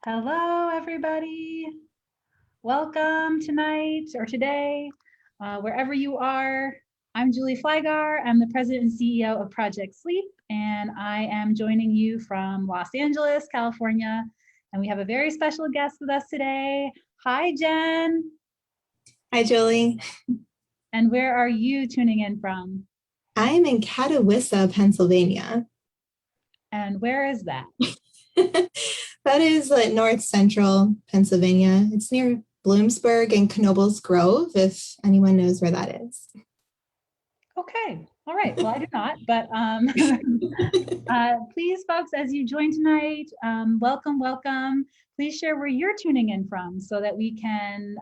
Hello, everybody. Welcome tonight or today, wherever you are. I'm Julie Flygar. I'm the president and CEO of Project Sleep, and I am joining you from Los Angeles, California. And we have a very special guest with us today. Hi, Jen. Hi, Julie. And where are you tuning in from? I am in Catawissa, Pennsylvania. And where is that? That is north central Pennsylvania. It's near Bloomsburg and Knoebels Grove, if anyone knows where that is. Okay. All right. Well, I do not, but please, folks, as you join tonight, welcome. Please share where you're tuning in from so that we can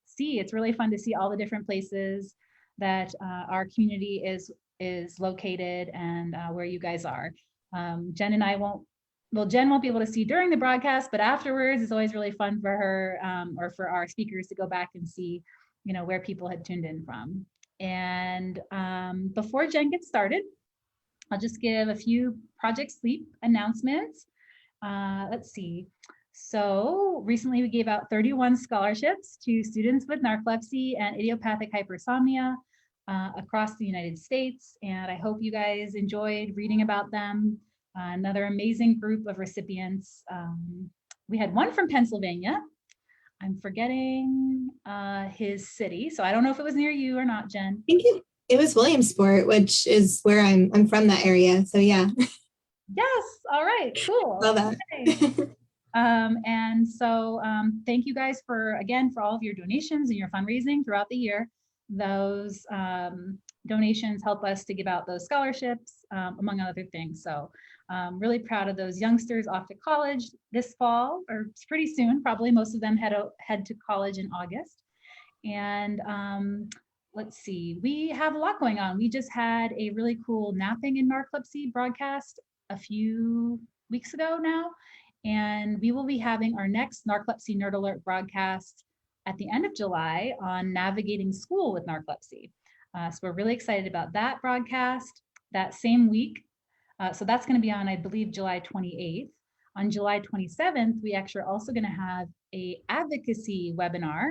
see. It's really fun to see all the different places that our community is located and where you guys are. Jen and I Jen won't be able to see during the broadcast, but afterwards, it's always really fun for her or for our speakers to go back and see, where people had tuned in from. And before Jen gets started, I'll just give a few Project Sleep announcements. Let's see. So recently we gave out 31 scholarships to students with narcolepsy and idiopathic hypersomnia across the United States. And I hope you guys enjoyed reading about them. Another amazing group of recipients. We had one from Pennsylvania. I'm forgetting his city. So I don't know if it was near you or not, Jen. I think it was Williamsport, which is where I'm from, that area. So yeah. Yes. All right. Cool. Love that. Okay. And so thank you guys for all of your donations and your fundraising throughout the year. Those donations help us to give out those scholarships, among other things. So really proud of those youngsters off to college this fall, or pretty soon. Probably most of them head to college in August. And let's see, we have a lot going on. We just had a really cool napping in narcolepsy broadcast a few weeks ago now. And we will be having our next Narcolepsy Nerd Alert broadcast at the end of July on navigating school with narcolepsy. So we're really excited about that broadcast that same week. So that's going to be on, I believe, July 28th. On July 27th, we actually are also going to have a advocacy webinar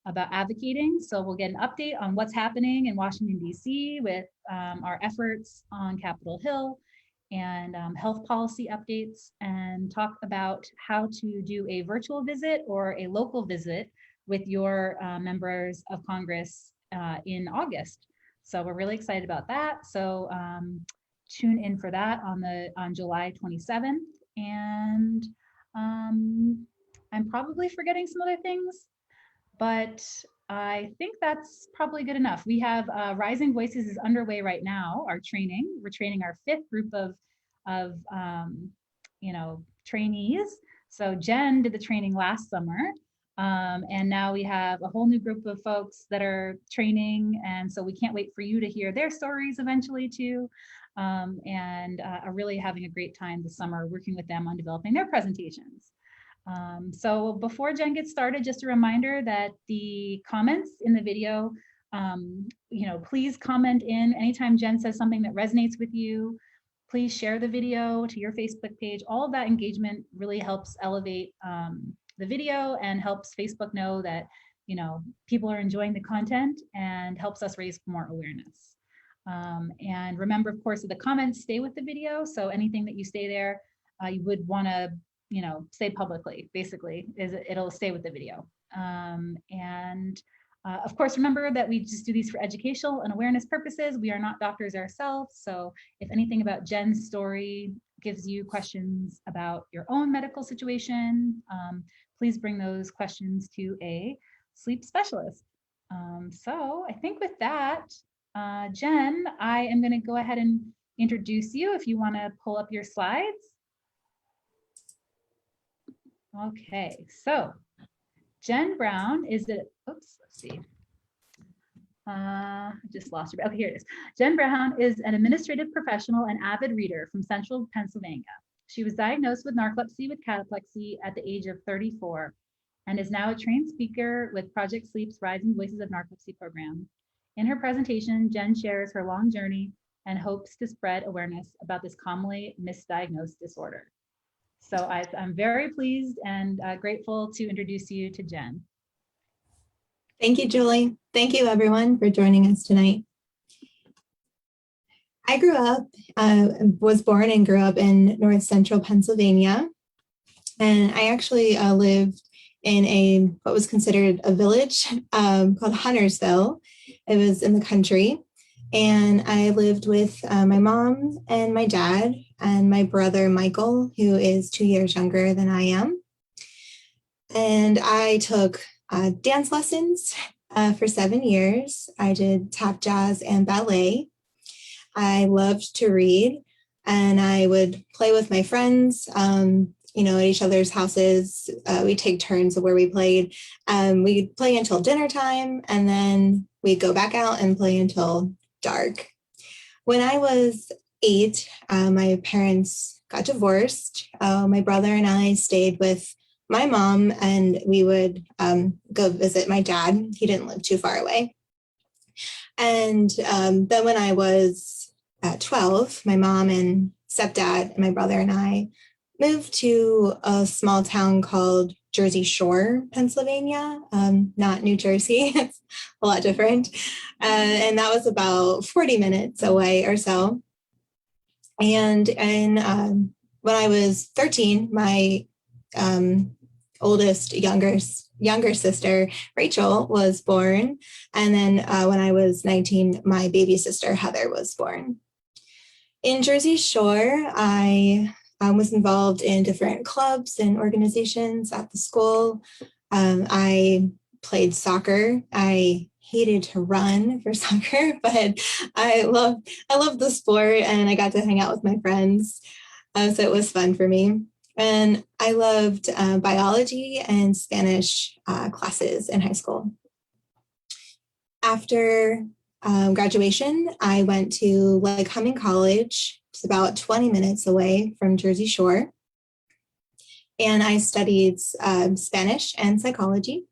about advocating. So we'll get an update on what's happening in Washington, D.C. with our efforts on Capitol Hill and health policy updates, and talk about how to do a virtual visit or a local visit with your members of Congress in August. So we're really excited about that. So tune in for that on July 27th. And I'm probably forgetting some other things, but I think that's probably good enough. We have Rising Voices is underway right now, our training. We're training our 5th group of trainees. So Jen did the training last summer. And now we have a whole new group of folks that are training. And so we can't wait for you to hear their stories eventually too. And are really having a great time this summer working with them on developing their presentations. So before Jen gets started, just a reminder that the comments in the video, please comment in anytime Jen says something that resonates with you. Please share the video to your Facebook page. All of that engagement really helps elevate the video and helps Facebook know that people are enjoying the content and helps us raise more awareness. And remember, of course, that the comments stay with the video. So anything that you say there, you would want to say publicly, basically, it'll stay with the video. Of course, remember that we just do these for educational and awareness purposes. We are not doctors ourselves. So if anything about Jen's story gives you questions about your own medical situation, please bring those questions to a sleep specialist. So I think with that, Jen, I am going to go ahead and introduce you if you want to pull up your slides. Okay, so Jenn Brown is let's see. I just lost her. Okay, here it is. Jenn Brown is an administrative professional and avid reader from central Pennsylvania. She was diagnosed with narcolepsy with cataplexy at the age of 34 and is now a trained speaker with Project Sleep's Rising Voices of Narcolepsy program. In her presentation, Jenn shares her long journey and hopes to spread awareness about this commonly misdiagnosed disorder. So I'm very pleased and grateful to introduce you to Jenn. Thank you, Julie. Thank you, everyone, for joining us tonight. I was born and grew up in North Central Pennsylvania, and I actually lived in what was considered a village called Huntersville. It was in the country, and I lived with my mom and my dad and my brother, Michael, who is 2 years younger than I am. And I took dance lessons for 7 years. I did tap, jazz, and ballet. I loved to read, and I would play with my friends, at each other's houses. We'd take turns of where we played. We'd play until dinner time, and then we'd go back out and play until dark. When I was 8, my parents got divorced. My brother and I stayed with my mom, and we would go visit my dad. He didn't live too far away. And then when I was 12, my mom and stepdad and my brother and I moved to a small town called Jersey Shore, Pennsylvania, not New Jersey. It's a lot different. And that was about 40 minutes away or so. And when I was 13, my oldest younger sister, Rachel, was born. And then when I was 19, my baby sister, Heather, was born. In Jersey Shore, I was involved in different clubs and organizations at the school. I played soccer. I hated to run for soccer, but I loved the sport, and I got to hang out with my friends. So it was fun for me. And I loved biology and Spanish classes in high school. After graduation, I went to Lycoming College. It's about 20 minutes away from Jersey Shore. And I studied Spanish and psychology.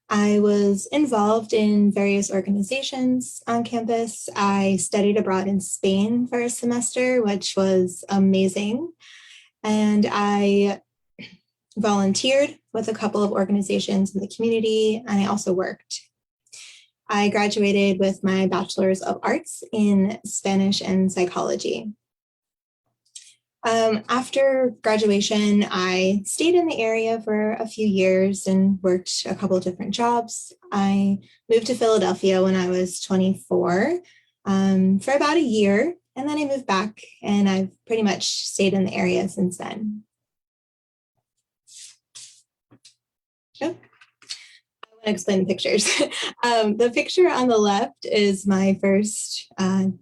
I was involved in various organizations on campus. I studied abroad in Spain for a semester, which was amazing. And I volunteered with a couple of organizations in the community, and I also worked. I graduated with my Bachelor's of Arts in Spanish and Psychology. After graduation, I stayed in the area for a few years and worked a couple of different jobs. I moved to Philadelphia when I was 24 for about a year, and then I moved back, and I've pretty much stayed in the area since then. Oh. I want to explain the pictures. The picture on the left is my first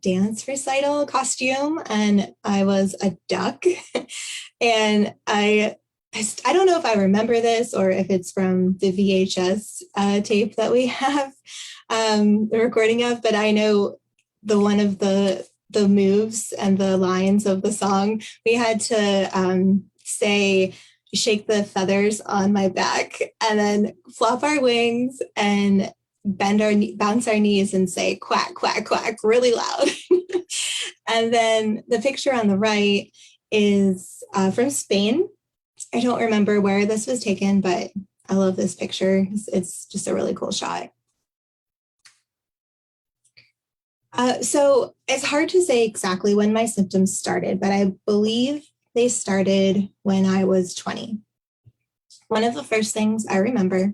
dance recital costume, and I was a duck. And I don't know if I remember this or if it's from the VHS tape that we have the recording of, but I know one of the moves and the lines of the song, we had to say, shake the feathers on my back and then flop our wings and bounce our knees and say quack, quack, quack really loud. And then the picture on the right is from Spain. I don't remember where this was taken, but I love this picture. It's just a really cool shot. So it's hard to say exactly when my symptoms started, but I believe they started when I was 20. One of the first things I remember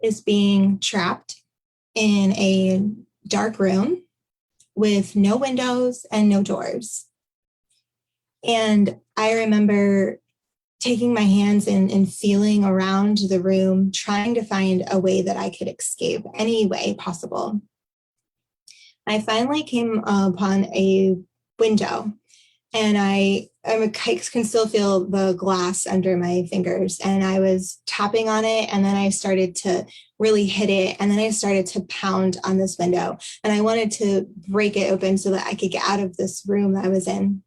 is being trapped in a dark room with no windows and no doors. And I remember taking my hands and feeling around the room, trying to find a way that I could escape any way possible. I finally came upon a window, and I can still feel the glass under my fingers, and I was tapping on it, and then I started to really hit it, and then I started to pound on this window, and I wanted to break it open so that I could get out of this room that I was in.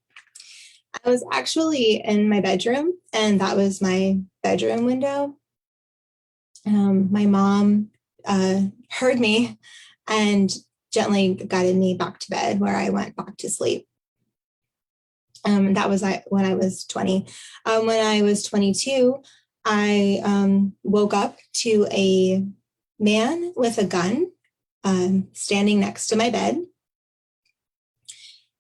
I was actually in my bedroom, and that was my bedroom window. My mom heard me and gently guided me back to bed, where I went back to sleep. That was when I was 20. When I was 22, I woke up to a man with a gun standing next to my bed.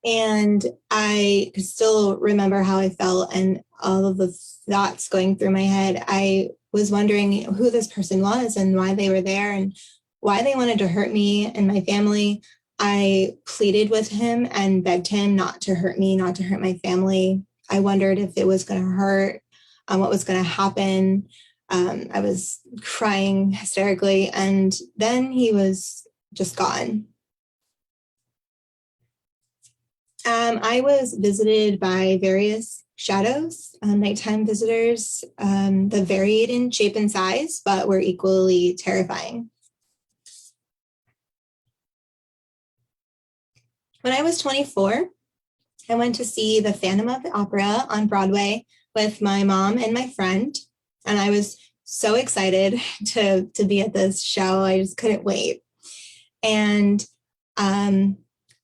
And I could still remember how I felt and all of the thoughts going through my head. I was wondering who this person was and why they were there and why they wanted to hurt me and my family. I pleaded with him and begged him not to hurt me, not to hurt my family. I wondered if it was going to hurt, what was going to happen. I was crying hysterically, and then he was just gone. I was visited by various shadows, nighttime visitors that varied in shape and size, but were equally terrifying. When I was 24, I went to see the Phantom of the Opera on Broadway with my mom and my friend, and I was so excited to be at this show. I just couldn't wait. And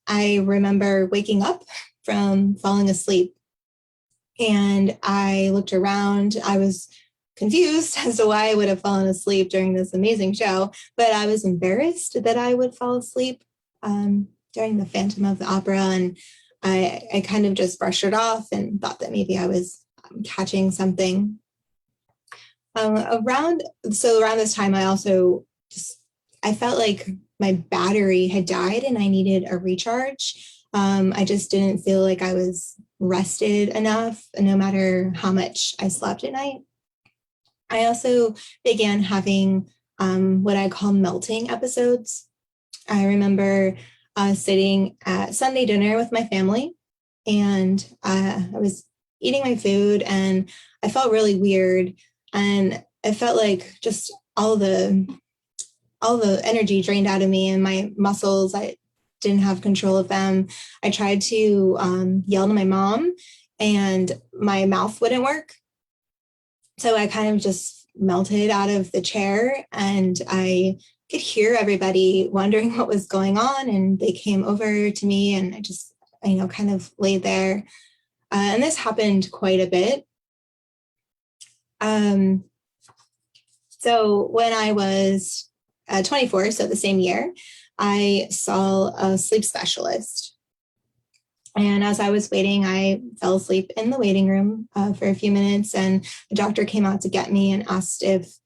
I remember waking up from falling asleep, and I looked around. I was confused as to why I would have fallen asleep during this amazing show, but I was embarrassed that I would fall asleep during the Phantom of the Opera, and I kind of just brushed it off and thought that maybe I was catching something. Around this time, I felt like my battery had died and I needed a recharge. I just didn't feel like I was rested enough, no matter how much I slept at night. I also began having what I call melting episodes. I remember sitting at Sunday dinner with my family, and I was eating my food, and I felt really weird, and I felt like just all the energy drained out of me, and my muscles, I didn't have control of them. I tried to yell to my mom, and my mouth wouldn't work. So I kind of just melted out of the chair, and I could hear everybody wondering what was going on, and they came over to me, and I just, kind of laid there. And this happened quite a bit. So when I was 24, so the same year, I saw a sleep specialist. And as I was waiting, I fell asleep in the waiting room for a few minutes, and the doctor came out to get me and asked if,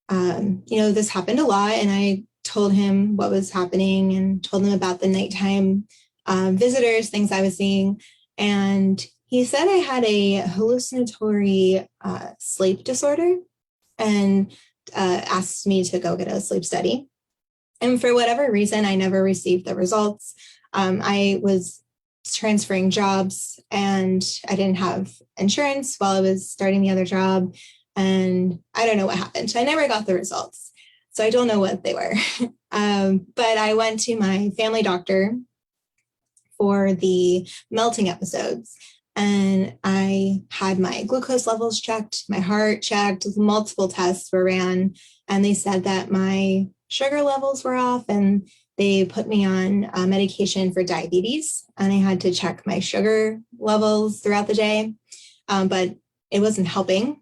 this happened a lot. And I told him what was happening and told him about the nighttime visitors, things I was seeing. And he said I had a hallucinatory sleep disorder, and asked me to go get a sleep study. And for whatever reason, I never received the results. I was transferring jobs, and I didn't have insurance while I was starting the other job. And I don't know what happened. I never got the results. So I don't know what they were. But I went to my family doctor for the melting episodes, and I had my glucose levels checked, my heart checked, multiple tests were ran, and they said that my sugar levels were off, and they put me on medication for diabetes, and I had to check my sugar levels throughout the day, but it wasn't helping.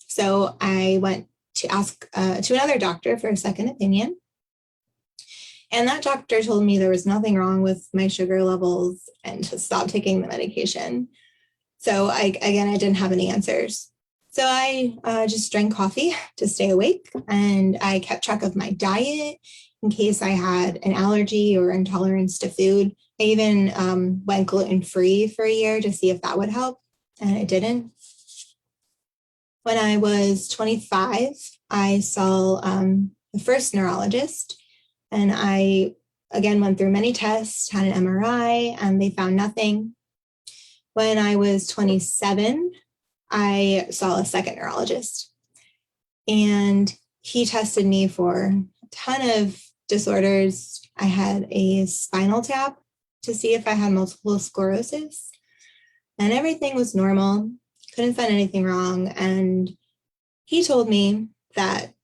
So I went to ask to another doctor for a second opinion. And that doctor told me there was nothing wrong with my sugar levels and to stop taking the medication. So I didn't have any answers. So I just drank coffee to stay awake, and I kept track of my diet in case I had an allergy or intolerance to food. I even went gluten-free for a year to see if that would help, and it didn't. When I was 25, I saw the first neurologist, and I, again, went through many tests, had an MRI, and they found nothing. When I was 27, I saw a second neurologist, and he tested me for a ton of disorders. I had a spinal tap to see if I had multiple sclerosis, and everything was normal. Couldn't find anything wrong. And he told me that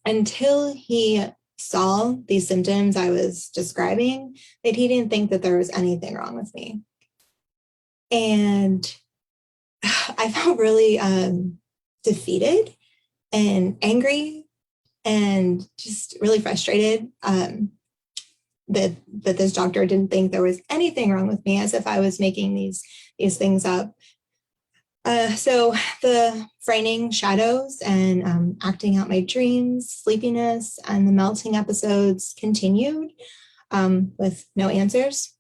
until he saw these symptoms I was describing, that he didn't think that there was anything wrong with me. And I felt really defeated and angry and just really frustrated that this doctor didn't think there was anything wrong with me, as if I was making these things up. So the frightening shadows and acting out my dreams, sleepiness, and the melting episodes continued with no answers.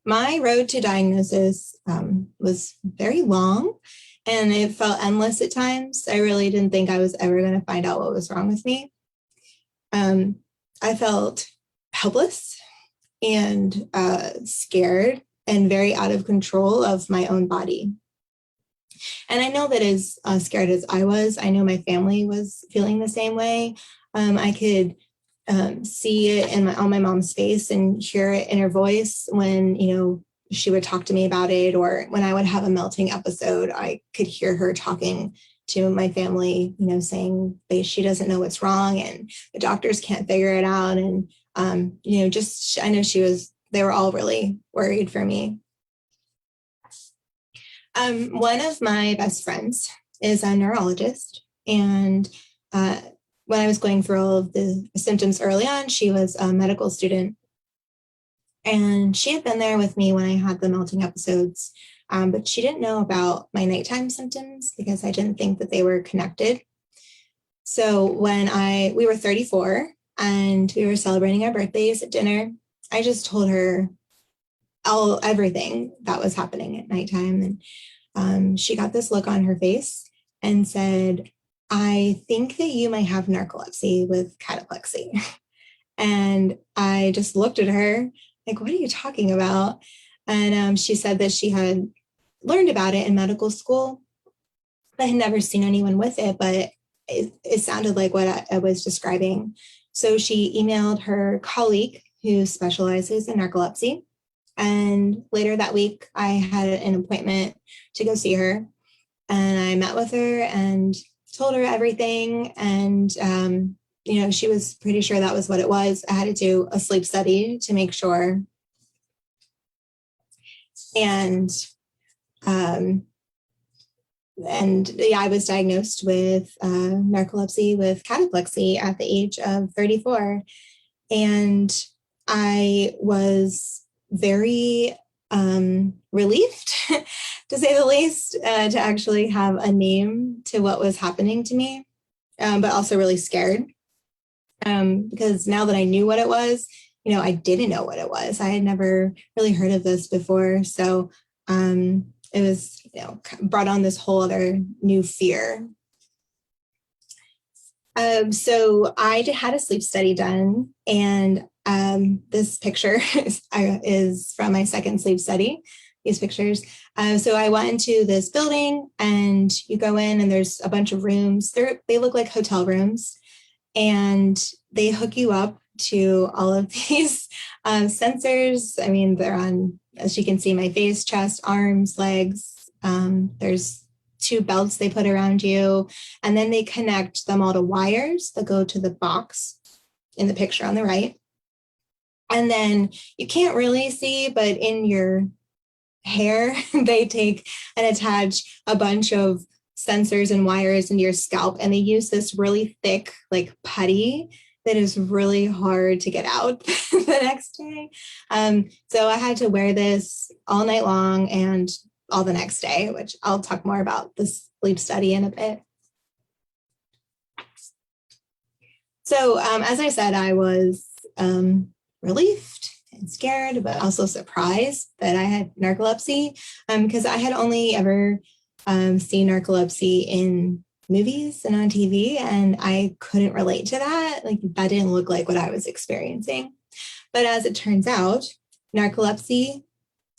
My road to diagnosis was very long, and it felt endless at times. I really didn't think I was ever going to find out what was wrong with me. I felt helpless and scared and very out of control of my own body. And I know that as scared as I was, I know my family was feeling the same way. I could see it on my mom's face and hear it in her voice when, she would talk to me about it, or when I would have a melting episode, I could hear her talking to my family, saying she doesn't know what's wrong and the doctors can't figure it out. And, I know they were all really worried for me. One of my best friends is a neurologist, and when I was going through all of the symptoms early on, she was a medical student, and she had been there with me when I had the melting episodes, but she didn't know about my nighttime symptoms because I didn't think that they were connected. So when we were 34 and we were celebrating our birthdays at dinner, I just told her everything that was happening at nighttime. And she got this look on her face and said, "I think that you might have narcolepsy with cataplexy." And I just looked at her like, "What are you talking about?" And she said that she had learned about it in medical school, but had never seen anyone with it, but it sounded like what I was describing. So she emailed her colleague who specializes in narcolepsy. And later that week, I had an appointment to go see her. And I met with her and told her everything. And, she was pretty sure that was what it was. I had to do a sleep study to make sure. And I was diagnosed with narcolepsy with cataplexy at the age of 34. And I was very relieved, to say the least, to actually have a name to what was happening to me, but also really scared because now that I knew what it was, I didn't know what it was. I had never really heard of this before. So it was, brought on this whole other new fear. So I had a sleep study done, and this picture is from my second sleep study, these pictures. So I went into this building, and you go in and there's a bunch of rooms. They look like hotel rooms, and they hook you up to all of these sensors. I mean, they're on, as you can see, my face, chest, arms, legs. There's 2 belts they put around you, and then they connect them all to wires that go to the box in the picture on the right. And then you can't really see, but in your hair, they take and attach a bunch of sensors and wires into your scalp, and they use this really thick, like putty that is really hard to get out the next day. So I had to wear this all night long and all the next day, which I'll talk more about the sleep study in a bit. So as I said, I was relieved and scared, but also surprised that I had narcolepsy because I had only ever seen narcolepsy in movies and on TV, and I couldn't relate to that. Like, that didn't look like what I was experiencing. But as it turns out, narcolepsy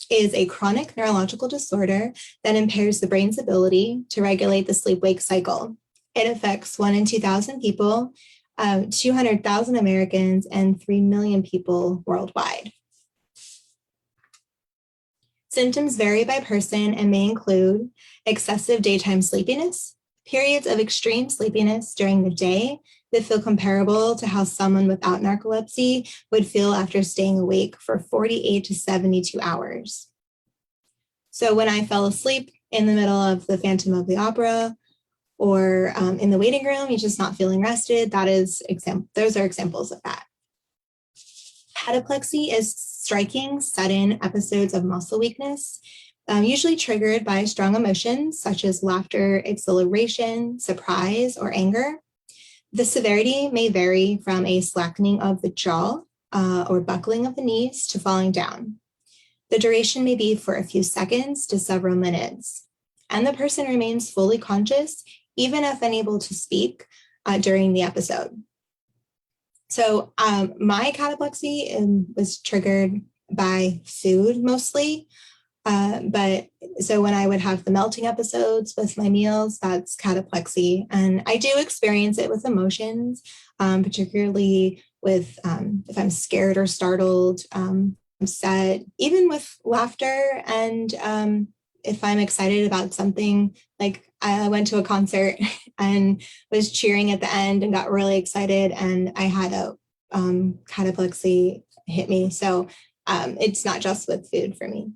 is a chronic neurological disorder that impairs the brain's ability to regulate the sleep-wake cycle. It affects 1 in 2,000 people, 200,000 Americans, and 3 million people worldwide. Symptoms vary by person and may include excessive daytime sleepiness, periods of extreme sleepiness during the day that feel comparable to how someone without narcolepsy would feel after staying awake for 48 to 72 hours. So when I fell asleep in the middle of the Phantom of the Opera or in the waiting room, you're just not feeling rested, those are examples of that. Cataplexy is striking, sudden episodes of muscle weakness, usually triggered by strong emotions such as laughter, exhilaration, surprise, or anger. The severity may vary from a slackening of the jaw or buckling of the knees to falling down. The duration may be for a few seconds to several minutes, and the person remains fully conscious, even if unable to speak during the episode. So my cataplexy was triggered by food mostly. But so when I would have the melting episodes with my meals, that's cataplexy. And I do experience it with emotions, particularly with if I'm scared or startled, upset, even with laughter. And if I'm excited about something, like I went to a concert and was cheering at the end and got really excited, and I had a cataplexy hit me. So it's not just with food for me.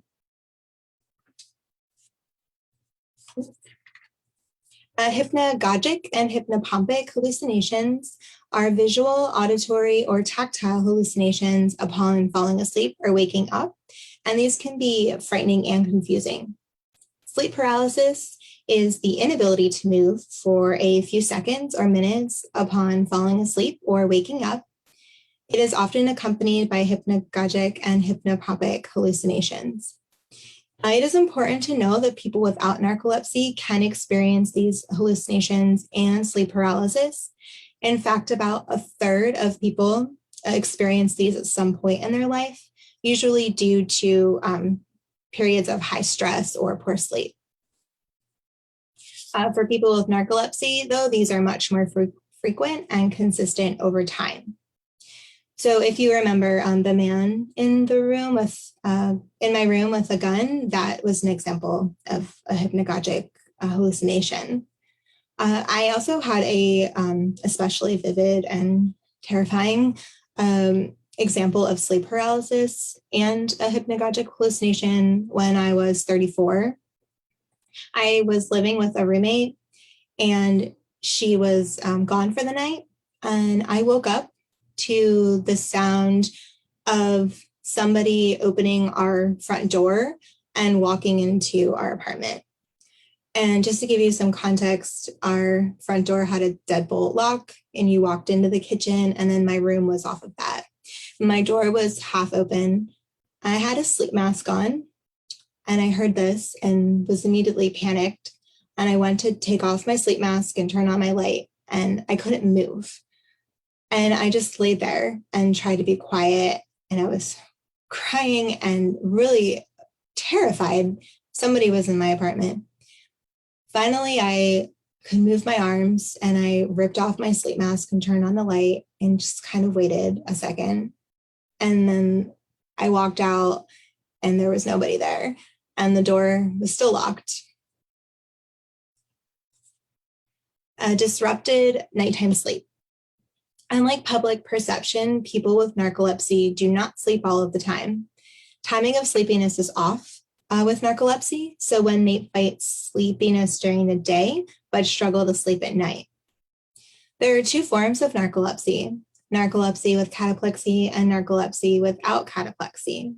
Hypnagogic and hypnopompic hallucinations are visual, auditory, or tactile hallucinations upon falling asleep or waking up, and these can be frightening and confusing. Sleep paralysis is the inability to move for a few seconds or minutes upon falling asleep or waking up. It is often accompanied by hypnagogic and hypnopompic hallucinations. It is important to know that people without narcolepsy can experience these hallucinations and sleep paralysis. In fact, about a third of people experience these at some point in their life, usually due to periods of high stress or poor sleep. For people with narcolepsy, though, these are much more frequent and consistent over time. So if you remember the man in the room in my room with a gun, that was an example of a hypnagogic hallucination. I also had a especially vivid and terrifying example of sleep paralysis and a hypnagogic hallucination when I was 34. I was living with a roommate, and she was gone for the night, and I woke up to the sound of somebody opening our front door and walking into our apartment. And just to give you some context, our front door had a deadbolt lock, and you walked into the kitchen, and then my room was off of that. My door was half open. I had a sleep mask on, and I heard this and was immediately panicked. And I went to take off my sleep mask and turn on my light, and I couldn't move. And I just laid there and tried to be quiet. And I was crying and really terrified. Somebody was in my apartment. Finally, I could move my arms, and I ripped off my sleep mask and turned on the light and just kind of waited a second. And then I walked out, and there was nobody there, and the door was still locked. Disrupted nighttime sleep. Unlike public perception, people with narcolepsy do not sleep all of the time. Timing of sleepiness is off with narcolepsy, so one may fight sleepiness during the day, but struggle to sleep at night. There are two forms of narcolepsy: narcolepsy with cataplexy and narcolepsy without cataplexy.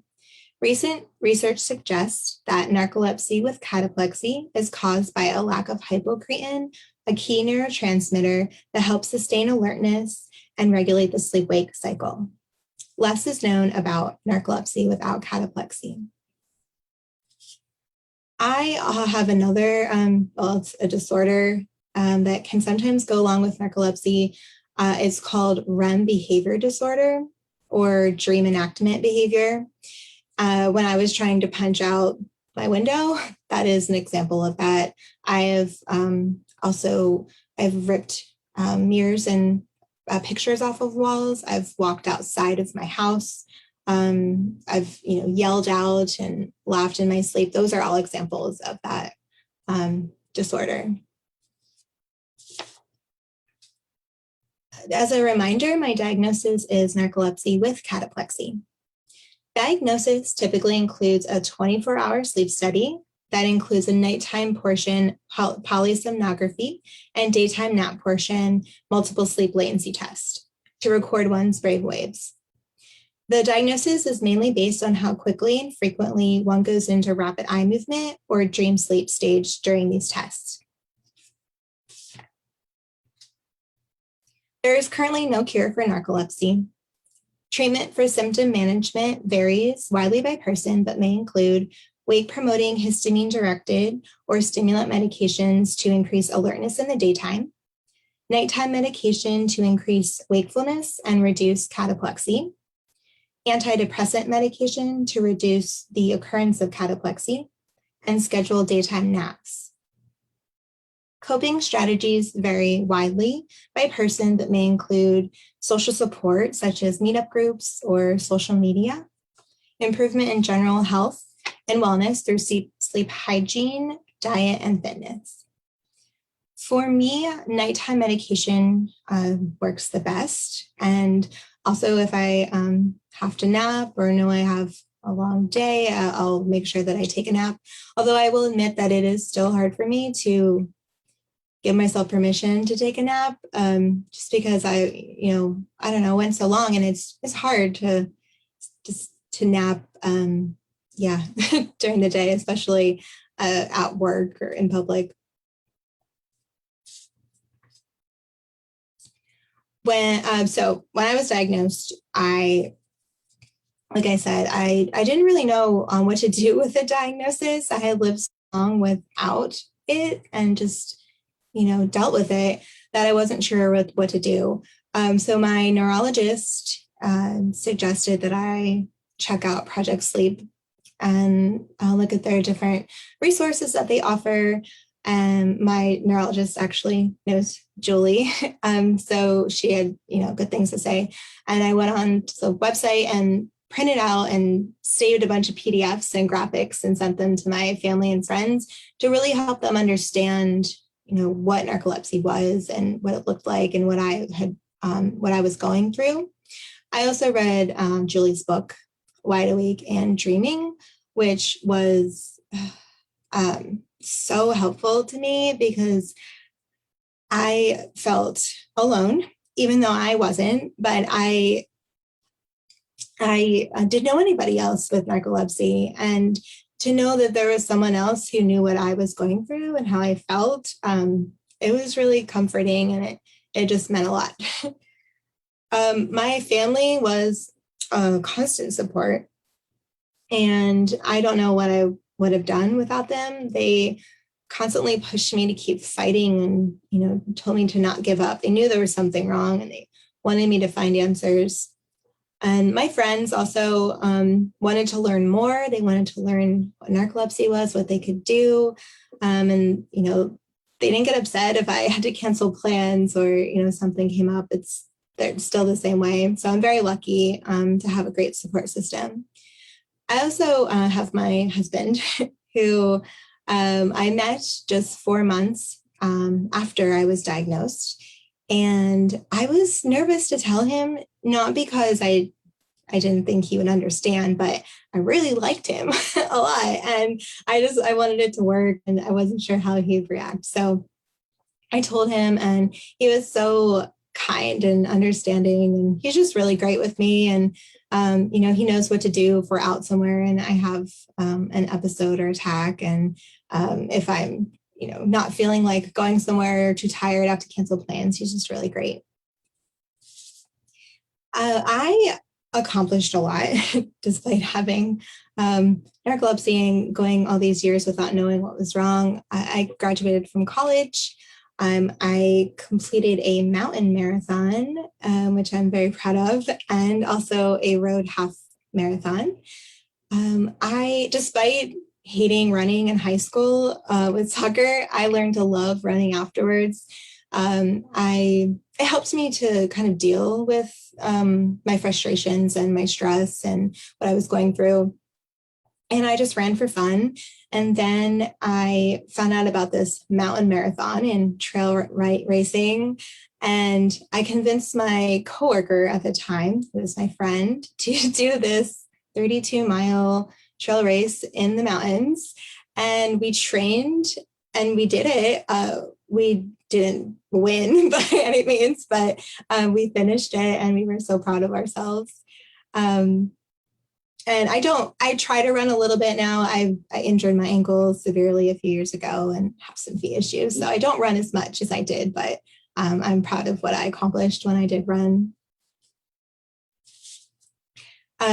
Recent research suggests that narcolepsy with cataplexy is caused by a lack of hypocretin, a key neurotransmitter that helps sustain alertness and regulate the sleep-wake cycle. Less is known about narcolepsy without cataplexy. I have another, it's a disorder that can sometimes go along with narcolepsy. It's called REM behavior disorder, or dream enactment behavior. When I was trying to punch out my window, that is an example of that. I've ripped mirrors and pictures off of walls. I've walked outside of my house. I've yelled out and laughed in my sleep. Those are all examples of that disorder. As a reminder, my diagnosis is narcolepsy with cataplexy. Diagnosis typically includes a 24-hour sleep study, that includes a nighttime portion, polysomnography, and daytime nap portion, multiple sleep latency test to record one's brain waves. The diagnosis is mainly based on how quickly and frequently one goes into rapid eye movement or dream sleep stage during these tests. There is currently no cure for narcolepsy. Treatment for symptom management varies widely by person, but may include wake-promoting histamine-directed or stimulant medications to increase alertness in the daytime, nighttime medication to increase wakefulness and reduce cataplexy, antidepressant medication to reduce the occurrence of cataplexy, and scheduled daytime naps. Coping strategies vary widely by person, but may include social support, such as meetup groups or social media, improvement in general health and wellness through sleep hygiene, diet, and fitness. For me, nighttime medication works the best. And also, if I have to nap or know I have a long day, I'll make sure that I take a nap. Although I will admit that it is still hard for me to give myself permission to take a nap, just because I don't know, went so long, and it's hard to nap, during the day, especially at work or in public. When I was diagnosed, like I said, I didn't really know what to do with the diagnosis. I had lived so long without it and just, dealt with it that I wasn't sure what to do. So my neurologist suggested that I check out Project Sleep and look at their different resources that they offer. And my neurologist actually knows Julie. So she had, good things to say. And I went on to the website and printed out and saved a bunch of PDFs and graphics and sent them to my family and friends to really help them understand, what narcolepsy was and what it looked like and what I was going through. I also read Julie's book, Wide Awake and Dreaming, which was so helpful to me because I felt alone, even though I wasn't, but I didn't know anybody else with narcolepsy. And to know that there was someone else who knew what I was going through and how I felt, it was really comforting, and it just meant a lot. My family was a constant support, and I don't know what I would have done without them. They constantly pushed me to keep fighting and, told me to not give up. They knew there was something wrong, and they wanted me to find answers. And my friends also wanted to learn more. They wanted to learn what narcolepsy was, what they could do. And, they didn't get upset if I had to cancel plans or, something came up. They're still the same way. So I'm very lucky to have a great support system. I also have my husband who I met just 4 months after I was diagnosed. And I was nervous to tell him, not because I didn't think he would understand, but I really liked him a lot. And I wanted it to work, and I wasn't sure how he'd react. So I told him, and he was so kind and understanding, and he's just really great with me. And, he knows what to do if we're out somewhere and I have an episode or attack. And if I'm, not feeling like going somewhere or too tired, I have to cancel plans, he's just really great. I accomplished a lot despite having narcolepsy and going all these years without knowing what was wrong. I graduated from college. I completed a mountain marathon, which I'm very proud of, and also a road half marathon. Despite hating running in high school with soccer, I learned to love running afterwards. It helped me to kind of deal with my frustrations and my stress and what I was going through. And I just ran for fun. And then I found out about this mountain marathon and trail racing. And I convinced my coworker at the time, who was my friend, to do this 32-mile trail race in the mountains. and we trained and we did it. We didn't win by any means, but we finished it and we were so proud of ourselves. And I try to run a little bit now. I injured my ankle severely a few years ago and have some feet issues. So I don't run as much as I did, but I'm proud of what I accomplished when I did run.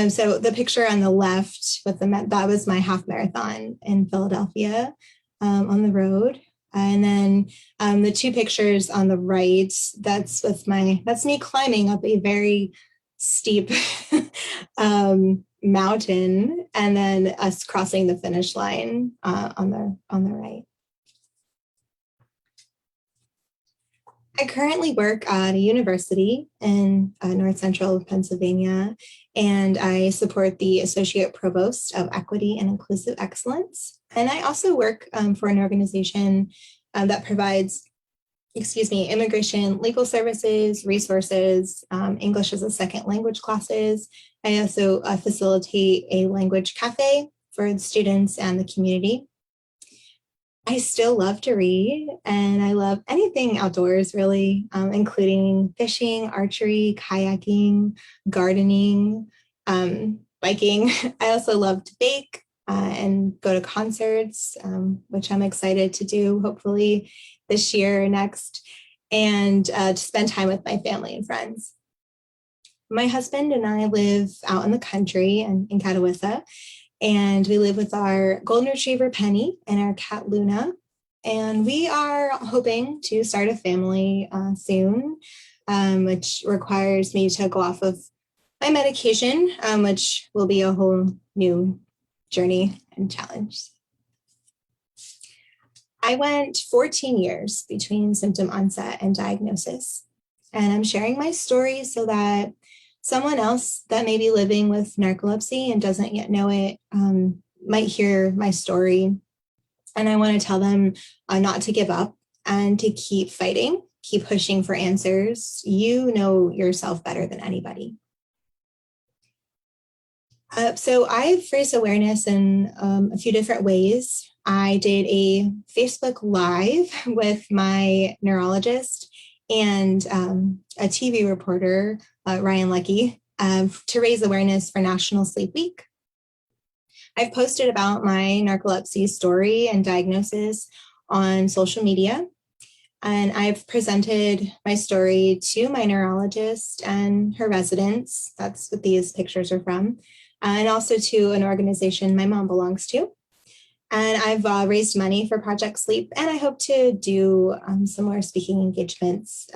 So the picture on the left with that was my half marathon in Philadelphia on the road. And then the two pictures on the right, that's me climbing up a very steep mountain, and then us crossing the finish line on the right. I currently work at a university in North Central Pennsylvania, and I support the Associate Provost of Equity and Inclusive Excellence. And I also work for an organization that provides, immigration legal services, resources, English as a second language classes. I also facilitate a language cafe for the students and the community. I still love to read, and I love anything outdoors, really, including fishing, archery, kayaking, gardening, biking. I also love to bake and go to concerts, which I'm excited to do, hopefully this year or next, and to spend time with my family and friends. My husband and I live out in the country in Catawissa, and we live with our golden retriever, Penny, and our cat, Luna. And we are hoping to start a family soon, which requires me to go off of my medication, which will be a whole new journey and challenge. I went 14 years between symptom onset and diagnosis. And I'm sharing my story so that someone else that may be living with narcolepsy and doesn't yet know it might hear my story. And I want to tell them not to give up and to keep fighting, keep pushing for answers. You know yourself better than anybody. So I've raised awareness in a few different ways. I did a Facebook Live with my neurologist and a TV reporter, Ryan Leckie, to raise awareness for National Sleep Week. I've posted about my narcolepsy story and diagnosis on social media, and I've presented my story to my neurologist and her residents. That's what these pictures are from, and also to an organization my mom belongs to. And I've raised money for Project Sleep, and I hope to do some more speaking engagements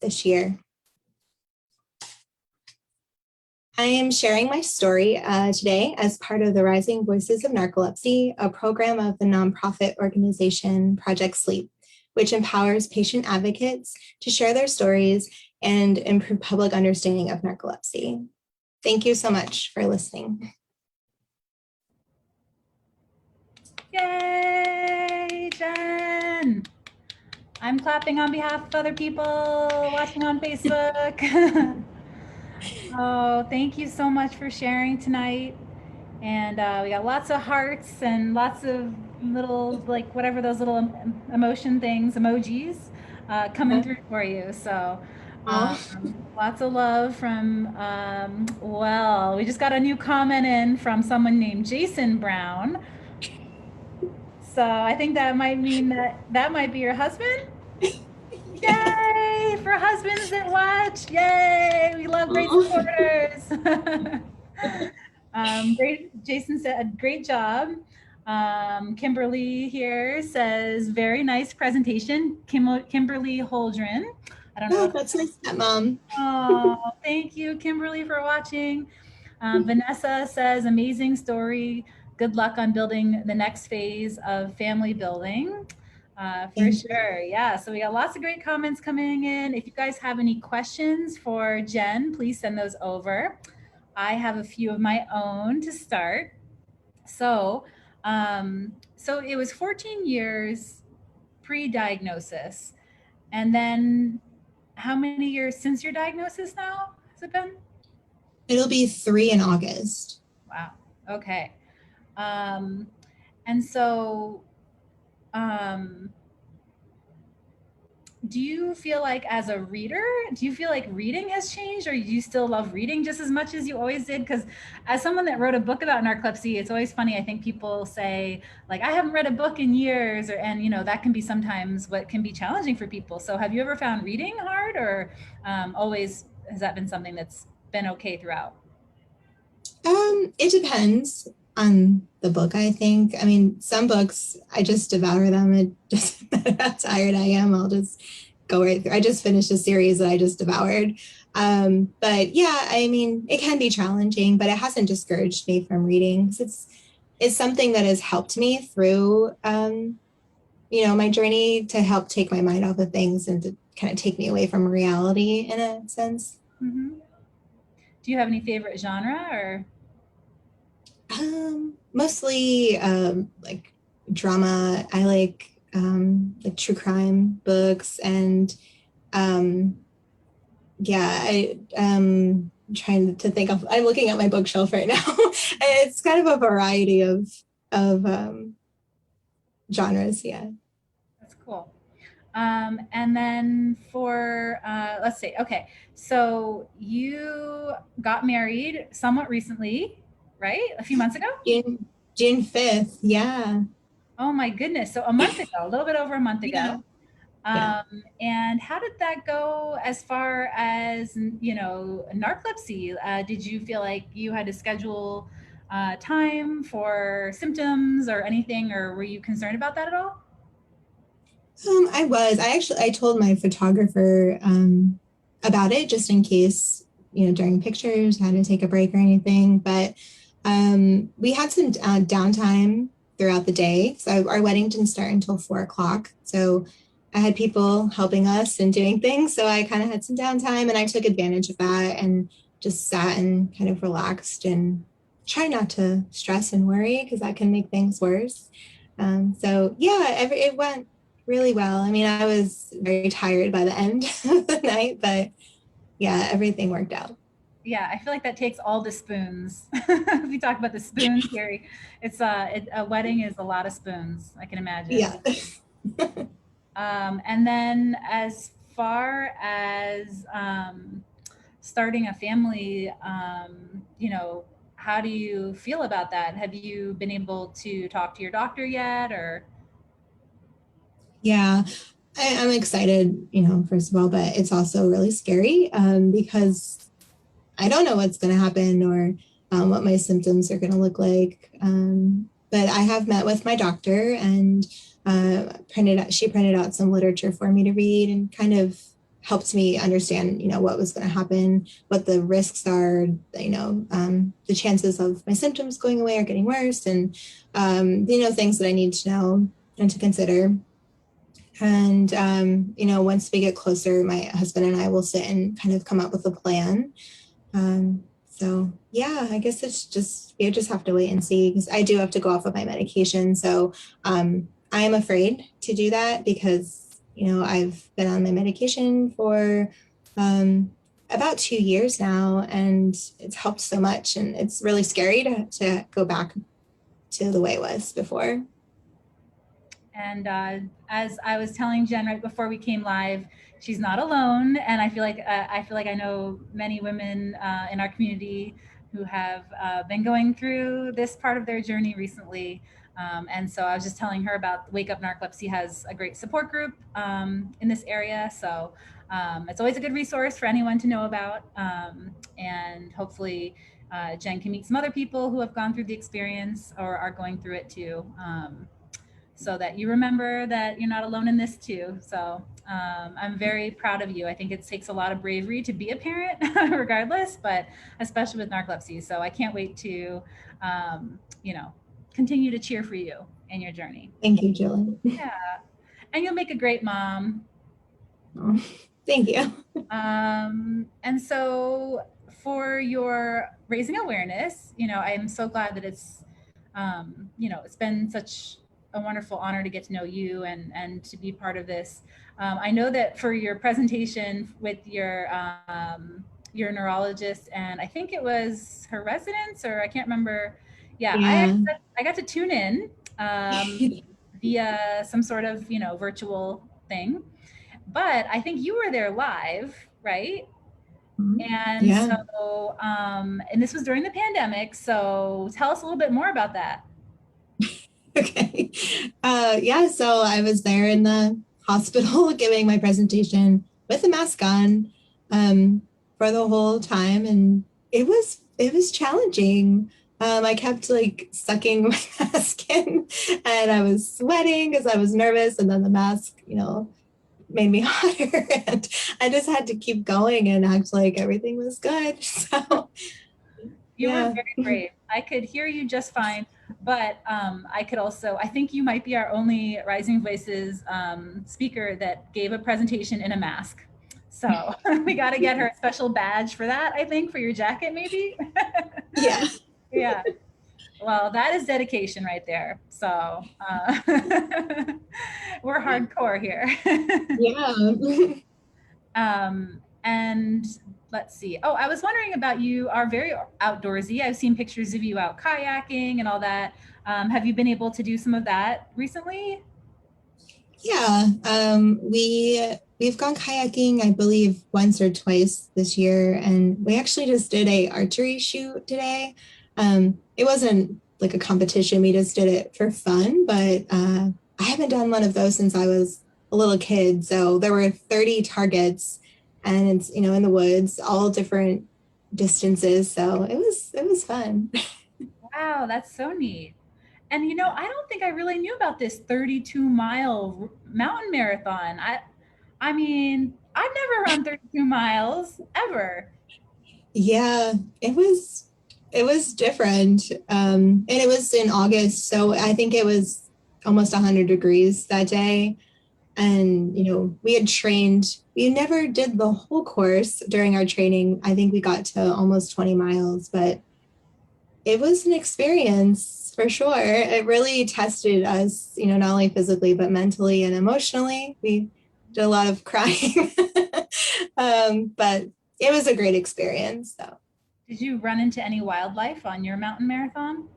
this year. I am sharing my story today as part of the Rising Voices of Narcolepsy, a program of the nonprofit organization Project Sleep, which empowers patient advocates to share their stories and improve public understanding of narcolepsy. Thank you so much for listening. Yay, Jen! I'm clapping on behalf of other people watching on Facebook. Oh, thank you so much for sharing tonight. And we got lots of hearts and lots of little, like whatever those little emotion things, emojis, coming through for you. So lots of love from, well, we just got a new comment in from someone named Jenn Brown. So I think that might mean that might be your husband. Yay for husbands that watch. Yay. We love great supporters. Great. Jason said, great job. Kimberly here says, very nice presentation. Kimberly Holdren. I don't know. That's my stepmom. Oh, thank you, Kimberly, for watching. Vanessa says, amazing story. Good luck on building the next phase of family building. For sure. Yeah. So we got lots of great comments coming in. If you guys have any questions for Jen, please send those over. I have a few of my own to start. So it was 14 years pre-diagnosis. And then how many years since your diagnosis now has it been? It'll be 3 in August. Wow. Okay. And so, um, do you feel like as a reader, do you feel like reading has changed, or do you still love reading just as much as you always did? Because as someone that wrote a book about narcolepsy, it's always funny. I think people say like, I haven't read a book in years, or, and you know, that can be sometimes what can be challenging for people. So have you ever found reading hard, or always has that been something that's been okay throughout? It depends on the book, I think. I mean, some books, I just devour them. It just how tired I am, I'll just go right through. I just finished a series that I just devoured. But yeah, I mean, it can be challenging, but it hasn't discouraged me from reading because it's something that has helped me through my journey to help take my mind off of things and to kind of take me away from reality in a sense. Mm-hmm. Do you have any favorite genre or? Mostly like drama. I like true crime books and um yeah, I'm trying to think of I'm looking at my bookshelf right now. It's kind of a variety of genres, yeah. That's cool. And then for, let's see, okay. So you got married somewhat recently, right? A few months ago? June 5th, yeah. Oh my goodness. So a month ago, a little bit over a month Yeah, ago. yeah. And how did that go as far as, you know, narcolepsy? Did you feel like you had to schedule time for symptoms or anything, or were you concerned about that at all? I told my photographer about it just in case, during pictures, had to take a break or anything. But we had some downtime throughout the day. So our wedding didn't start until 4 o'clock. So I had people helping us and doing things. So I kind of had some downtime and I took advantage of that and just sat and kind of relaxed and try not to stress and worry because that can make things worse. So yeah, it went really well. I mean, I was very tired by the end of the night, but yeah, everything worked out. Yeah, I feel like that takes all the spoons. We talk about the spoon theory. A wedding is a lot of spoons, I can imagine. Yeah. And then as far as starting a family, you know, how do you feel about that? Have you been able to talk to your doctor yet, or? Yeah. I'm excited, first of all, but it's also really scary because I don't know what's going to happen or what my symptoms are going to look like. But I have met with my doctor and she printed out some literature for me to read and kind of helped me understand, what was going to happen, what the risks are, the chances of my symptoms going away or getting worse, and, things that I need to know and to consider. And, once we get closer, my husband and I will sit and kind of come up with a plan. So yeah, I guess we just have to wait and see because I do have to go off of my medication. So I am afraid to do that because, I've been on my medication for about 2 years now and it's helped so much. And it's really scary to go back to the way it was before. And as I was telling Jen right before we came live, she's not alone. And I feel like I know many women in our community who have been going through this part of their journey recently. And so I was just telling her about Wake Up Narcolepsy has a great support group in this area. So it's always a good resource for anyone to know about. And hopefully Jen can meet some other people who have gone through the experience or are going through it too. So that you remember that you're not alone in this too. So I'm very proud of you. I think it takes a lot of bravery to be a parent, regardless, but especially with narcolepsy. So I can't wait to, you know, continue to cheer for you in your journey. Thank you, Jillian. Yeah, and you'll make a great mom. Oh, thank you. And so for your raising awareness, you know, I'm so glad that you know, it's been such a wonderful honor to get to know you and to be part of this. I know that for your presentation with your neurologist, and I think it was her residence, or I can't remember. Yeah, Yeah. I got to tune in, via some sort of, virtual thing. But I think you were there live, right? And Yeah. so, and this was during the pandemic. So tell us a little bit more about that. Okay. Yeah, so I was there in the hospital giving my presentation with a mask on for the whole time, and it was challenging. I kept like sucking my mask in, and I was sweating because I was nervous, and then the mask, made me hotter, and I just had to keep going and act like everything was good. So You were yeah. very brave. I could hear you just fine, but I could also, I think you might be our only Rising Voices speaker that gave a presentation in a mask. So we got to get her a special badge for that, I think, for your jacket, maybe. Yeah. Yeah. Well, that is dedication right there. So we're hardcore here. Yeah. And let's see. Oh, I was wondering about you are very outdoorsy. I've seen pictures of you out kayaking and all that. Have you been able to do some of that recently? Yeah, we've gone kayaking, I believe, once or twice this year, and we actually just did a archery shoot today. It wasn't like a competition; we just did it for fun. But I haven't done one of those since I was a little kid. So there were 30 targets, and it's in the woods, all different distances. So it was fun. Wow, that's so neat. And I don't think I really knew about this 32-mile mountain marathon. I mean, I've never run 32 miles ever. Yeah, it was different. And it was in August, so I think it was almost 100 degrees that day. And we had trained. We never did the whole course during our training. I think we got to almost 20 miles, but it was an experience for sure. It really tested us, not only physically but mentally and emotionally. We did a lot of crying, but it was a great experience. So. Did you run into any wildlife on your mountain marathon?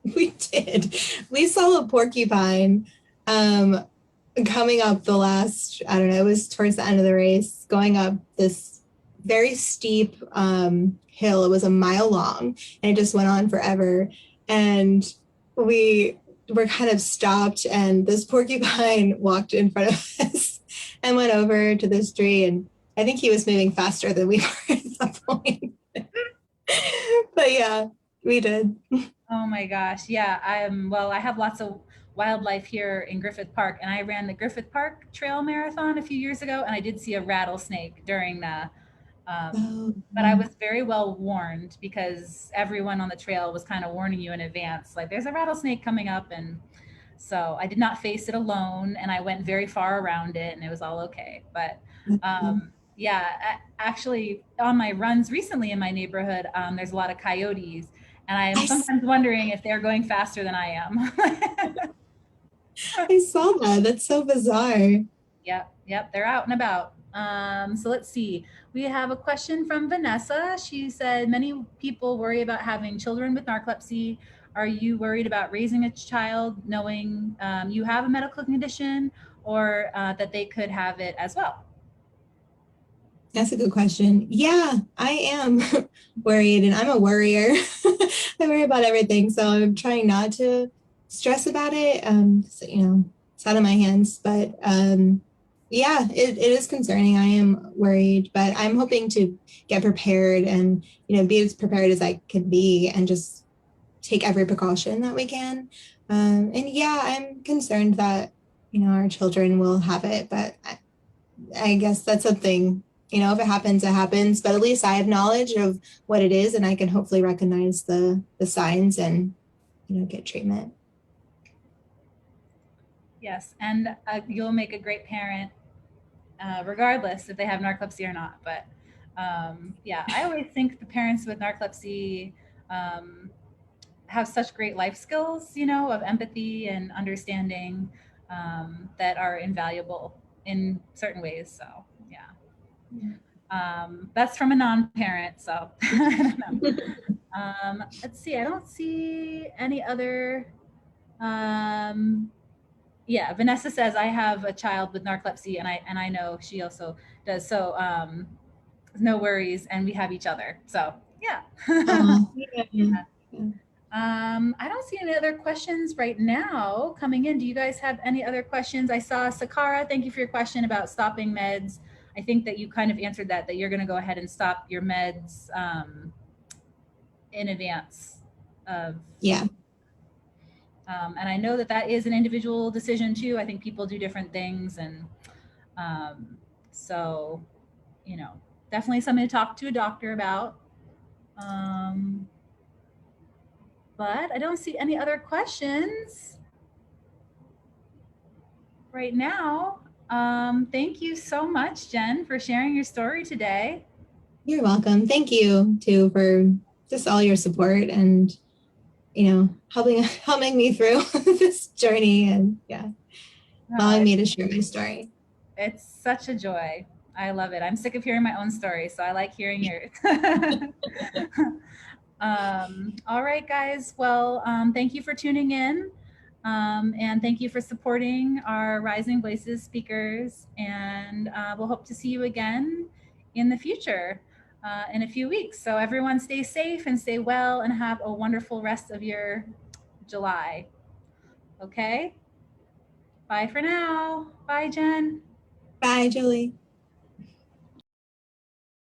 We did. We saw a porcupine um, coming up the last, I don't know, it was towards the end of the race, going up this very steep hill. It was a mile long and it just went on forever. And we were kind of stopped, and this porcupine walked in front of us and went over to this tree. And I think he was moving faster than we were at that point. But yeah, we did. Oh my gosh. Yeah. Well, I have lots of wildlife here in Griffith Park, and I ran the Griffith Park Trail Marathon a few years ago, and I did see a rattlesnake during the, Oh, but I was very well warned because everyone on the trail was kind of warning you in advance, like there's a rattlesnake coming up. And so I did not face it alone, and I went very far around it, and it was all okay. But yeah, actually, on my runs recently in my neighborhood, there's a lot of coyotes, and I am I sometimes wondering if they're going faster than I am. I saw that. That's so bizarre. Yep, yep, they're out and about. So let's see. We have a question from Vanessa. She said, many people worry about having children with narcolepsy. Are you worried about raising a child knowing you have a medical condition, or that they could have it as well? That's a good question. Yeah, I am worried, and I'm a worrier. I worry about everything. So I'm trying not to stress about it. So, it's out of my hands. But yeah, it is concerning. I am worried, but I'm hoping to get prepared and, be as prepared as I can be and just take every precaution that we can. And yeah, I'm concerned that, our children will have it, but I guess that's something, if it happens, it happens. But at least I have knowledge of what it is, and I can hopefully recognize the signs and, get treatment. Yes, and you'll make a great parent regardless if they have narcolepsy or not. But yeah, I always think the parents with narcolepsy um, have such great life skills, of empathy and understanding that are invaluable in certain ways. So yeah, that's from a non-parent. So I don't know. Let's see. I don't see any other Yeah, Vanessa says I have a child with narcolepsy, and I know she also does. So no worries, and we have each other. So yeah. Yeah. I don't see any other questions right now coming in. Do you guys have any other questions? I saw Sakara. Thank you for your question about stopping meds. I think that you kind of answered that you're going to go ahead and stop your meds in advance of. Yeah. And I know that is an individual decision too. I think people do different things. And so, definitely something to talk to a doctor about. But I don't see any other questions right now. Thank you so much, Jenn, for sharing your story today. You're welcome. Thank you too for just all your support and helping me through this journey and allowing me to share my story. It's such a joy. I love it. I'm sick of hearing my own story, so I like hearing yours. All right, guys. Well, thank you for tuning in. And thank you for supporting our Rising Voices speakers. And we'll hope to see you again in the future in a few weeks. So everyone stay safe and stay well and have a wonderful rest of your July. Okay? Bye for now. Bye, Jenn. Bye, Julie.